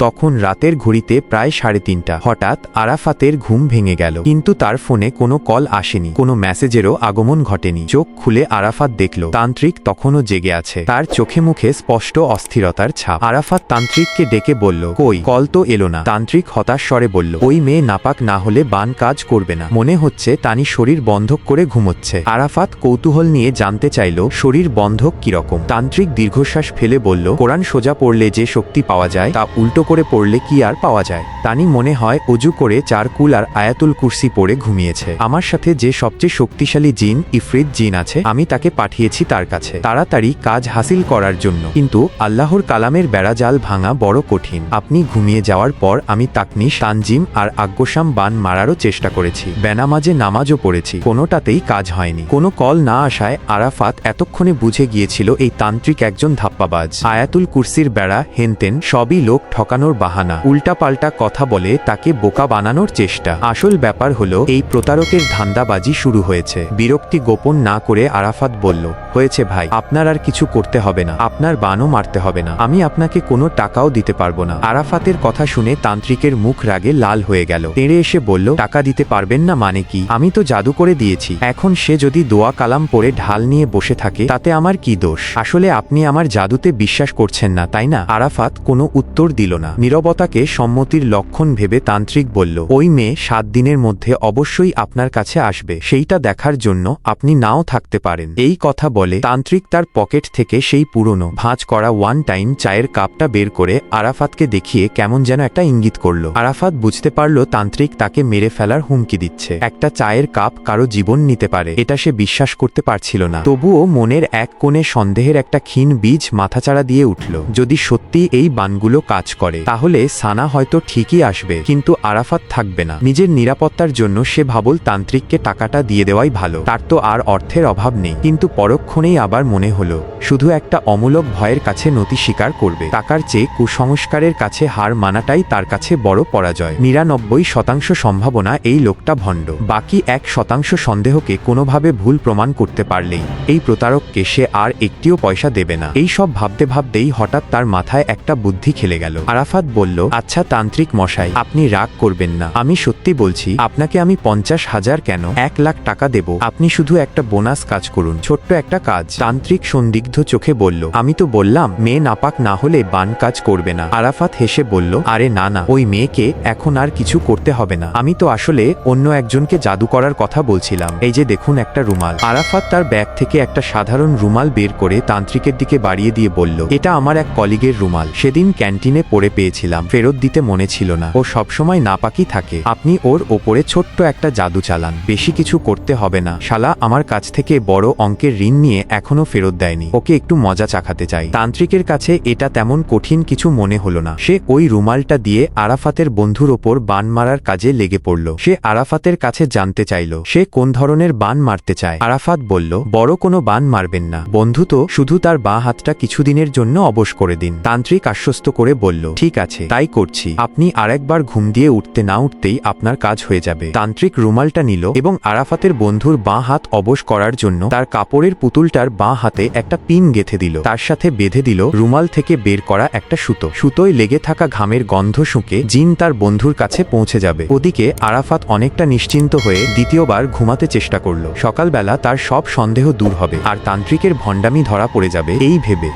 তখন রাতের ঘড়িতে প্রায় 3:30। হঠাৎ আরাফাতের ঘুম ভেঙে গেল, কিন্তু তার ফোনে কোনো কল আসেনি, কোনো মেসেজেরও আগমন ঘটেনি। চোখ খুলে আরাফাত দেখল তান্ত্রিক তখনও জেগে আছে, তার চোখে মুখে স্পষ্ট অস্থিরতার ছাপ। আরাফাত তান্ত্রিককে ডেকে বলল, কই, কল তো এলো না। তান্ত্রিক হতাশ স্বরে বলল, ওই মেয়ে নাপাক না হলে বান কাজ করবে না, মনে হচ্ছে তানি শরীর বন্ধক করে ঘুমোচ্ছে। আরাফাত কৌতূহল নিয়ে জানতে চাইল শরীর বন্ধক কিরকম। তান্ত্রিক দীর্ঘশ্বাস ফেলে বলল, কোরআন সোজা পড়লে যে শক্তি পাওয়া যায় তা উল্টো করে পড়লে কি আর পাওয়া যায়। তানি মনে হয় অজু করে 4 কুল আর আয়াতুল কুরসি পড়ে ঘুমিয়েছে। আমার সাথে যে সবচেয়ে শক্তিশালী জিন ইফরিত জিন আছে, আমি তাকে পাঠিয়েছি তার কাছে তাড়াতাড়ি কাজ হাসিল করার জন্য, কিন্তু আল্লাহর কালামের বেড়াজাল ভাঙা বড় কঠিন। আপনি ঘুমিয়ে যাওয়ার পর আমি তাকনিশ, তানজিম আর আজ্ঞসাম বান মারারও চেষ্টা করেছি, বেনামাজে নামাজও পড়েছি, কোনোটাতেই কাজ হয়নি। কোনো কল না আসায় আরাফাত এতক্ষণে বুঝে গিয়েছিল এই তান্ত্রিক একজন ধাপ্পাবাজ। আয়াতুল কুরসির বেড়া হেনতেন সবই লোক ঠকানোর বাহানা, উল্টাপাল্টা কথা বলে তাকে বোকা বানানোর চেষ্টা। আসল ব্যাপার হলো এই প্রতারকের ধান্দাবাজি শুরু হয়েছে। বিরক্তি গোপন না করে আরাফাত বলল, হয়েছে ভাই, আপনার আর কিছু করতে হবে না, আপনার বানও মারতে হবে না, আমি আপনাকে কোনো টাকাও দিতে পারবো না। আরাফাতের কথা শুনে তান্ত্রিকের মুখ রাগে লাল হয়ে গেল, তেড়ে এসে বলল, টাকা দিতে পারবেন না মানে কি? আমি তো জাদু করে দিয়েছি, এখন সে যদি দোয়া কালাম পড়ে ঢাল নিয়ে বসে থাকে তাতে আমার কি দোষ? আসলে আপনি আমার জাদুতে বিশ্বাস করছেন না তাই না? আরাফাত কোনো উত্তর দিল না। নীরবতাকে সম্মতির লক্ষণ ভেবে তান্ত্রিক বলল, ওই মেয়ে 7 দিনের মধ্যে অবশ্যই আপনার কাছে আসবে, সেইটা দেখার জন্য আপনি নাও থাকতে পারেন। এই কথা বলে তান্ত্রিক তার পকেট থেকে সেই পুরনো ভাঁজ করা 1 টাইম চায়ের কাপটা বের করে আরাফাতকে দেখিয়ে কেমন যেন একটা ইঙ্গিত করল। আরাফাত বুঝতে পারল তান্ত্রিক তাকে মেরে ফেলার হুমকি দিচ্ছে। একটা চায়ের কাপ কারো জীবন নিতে পারে, এটা সে বিশ্বাস করতে পারছিল না। তবুও মনের এক কোণে সন্দেহের একটা ক্ষীণ বীজ মাথাচাড়া দিয়ে উঠল, যদি সত্যি এই বানগুলো কাজ করে তাহলে সানা হয়তো ঠিকই আসবে, কিন্তু আরাফাত থাকবে না। নিজের নিরাপত্তার জন্য সে ভাবল তান্ত্রিককে টাকাটা দিয়ে দেওয়াই ভালো, তার তো আর অর্থের অভাব নেই। কিন্তু পরক্ষণেই আবার মনে হলো শুধু একটা অমূলক ভয়ের কাছে নতি স্বীকার করবে, টাকার চেয়ে কুসংস্কারের কাছে হার মানাটাই তার কাছে বড় পরাজয়। 99% সম্ভাবনা এই লোকটা ভণ্ড, বাকি 1% সন্দেহকে কোনোভাবে ভুল প্রমাণ করতে পারলেই এই প্রতারককে সে আর একটিও পয়সা দেবে না। এই সব ভাবতে ভাবতেই হঠাৎ তার মাথায় একটা বুদ্ধি খেলে গেল। আরাফাত বলল, আচ্ছা তান্ত্রিক মশাই, আপনি রাগ করবেন না, আমি সত্যি বলছি, আপনাকে আমি 50,000 কেন 1 লাখ টাকা দেব, আপনি শুধু একটা বোনাস কাজ করুন, ছোট্ট একটা কাজ। তান্ত্রিক সন্দিগ্ধ চোখে বলল, আমি তো বললাম মেয়ে নাপাক না হলে বান কাজ করবে না। আরাফাত হেসে বলল, আরে না না, ওই মেয়েকে এখন আর কিছু করতে হবে না, আমি তো আসলে অন্য একজনকে জাদু করার কথা বলছিলাম। এই যে দেখুন একটা রুমাল। আরাফাত তার ব্যাগ থেকে একটা সাধারণ রুমাল বের করে তান্ত্রিকের দিকে বাড়িয়ে দিয়ে বলল, এটা আমার এক কলিগের রুমাল, সেদিন ক্যান্টিনে পড়ে পেয়েছিলাম, ফেরত দিতে মনে ছিল না, ও সবসময় নাপাকি থাকে, আপনি ওর ওপরে ছোট্ট একটা জাদু চালান, বেশি কিছু করতে হবে না। শালা আমার কাছ থেকে বড় অঙ্কের ঋণ নিয়ে এখনো ফেরত দেয়নি, ওকে একটু মজা চাখাতে চাই। তান্ত্রিকের কাছে এটা তেমন কঠিন কিছু মনে হলো না। সে ওই রুমালটা দিয়ে আরাফাতের বন্ধুর ওপর বান মারার কাজে লেগে পড়ল। সে আরাফাতের কাছে জানতে চাইল সে কোন ধরনের বান মারতে চায়। আরাফাত বলল, বড় কোনো বান মারবেন না, বন্ধু তো, শুধু তার বাঁ হাতটা কিছুদিনের জন্য অবশ করে দিন। তান্ত্রিক আশ্বস্ত করে বলল, ঠিক আছে, তাই করছি, আপনি আরেকবার ঘুম দিয়ে উঠতে না উঠতেই আপনার কাজ হয়ে যাবে। তান্ত্রিক রুমালটা নিল এবং আরাফাতের বন্ধুর বাঁ হাত অবশ করার জন্য তার কাপড়ের পুতুলটার বাঁ হাতে একটা পিন গেঁথে দিল, তার সাথে বেঁধে দিল রুমাল থেকে বের করা একটা সুতো। সুতোয় লেগে থাকা ঘামের গন্ধ শুঁকে জিন তার বন্ধুর কাছে পৌঁছে যাবে। ওদিকে আরাফাত অনেকটা নিশ্চিন্ত হয়ে দ্বিতীয়বার ঘুমাতে চেষ্টা করল, সকালবেলা তার সব সন্দেহ দূর হবে আর তান্ত্রিকের ভণ্ডামি ধরা পড়ে যাবে এই ভেবে।